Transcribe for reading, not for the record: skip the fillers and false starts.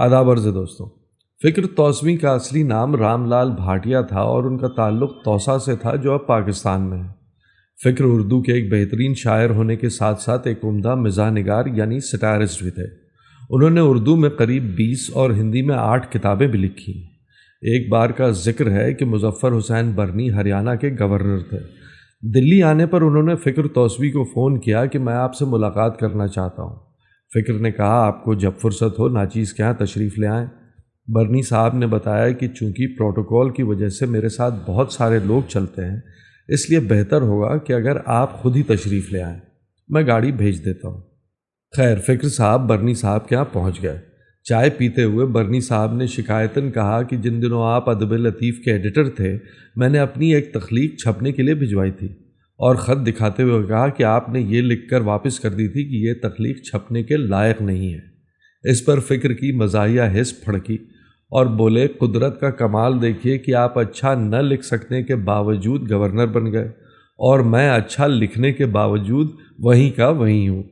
آداب عرض دوستوں، فکر توسوی کا اصلی نام رام لال بھاٹیا تھا اور ان کا تعلق توسا سے تھا جو اب پاکستان میں ہے۔ فکر اردو کے ایک بہترین شاعر ہونے کے ساتھ ساتھ ایک عمدہ مزاح نگار یعنی سٹائرسٹ بھی تھے۔ انہوں نے اردو میں قریب 20 اور ہندی میں 8 کتابیں بھی لکھی۔ ایک بار کا ذکر ہے کہ مظفر حسین برنی ہریانہ کے گورنر تھے۔ دلی آنے پر انہوں نے فکر توسوی کو فون کیا کہ میں آپ سے ملاقات کرنا چاہتا ہوں۔ فکر نے کہا آپ کو جب فرصت ہو ناچیز کے یہاں تشریف لے آئیں۔ برنی صاحب نے بتایا کہ چونکہ پروٹوکول کی وجہ سے میرے ساتھ بہت سارے لوگ چلتے ہیں، اس لیے بہتر ہوگا کہ اگر آپ خود ہی تشریف لے آئیں، میں گاڑی بھیج دیتا ہوں۔ خیر، فکر صاحب برنی صاحب کے یہاں پہنچ گئے۔ چائے پیتے ہوئے برنی صاحب نے شکایتاً کہا کہ جن دنوں آپ ادب لطیف کے ایڈیٹر تھے، میں نے اپنی ایک تخلیق چھپنے کے لیے بھجوائی تھی، اور خط دکھاتے ہوئے کہا کہ آپ نے یہ لکھ کر واپس کر دی تھی کہ یہ تخلیق چھپنے کے لائق نہیں ہے۔ اس پر فکر کی مزاحیہ حس پھڑکی اور بولے قدرت کا کمال دیکھیے کہ آپ اچھا نہ لکھ سکنے کے باوجود گورنر بن گئے، اور میں اچھا لکھنے کے باوجود وہیں کا وہیں ہوں۔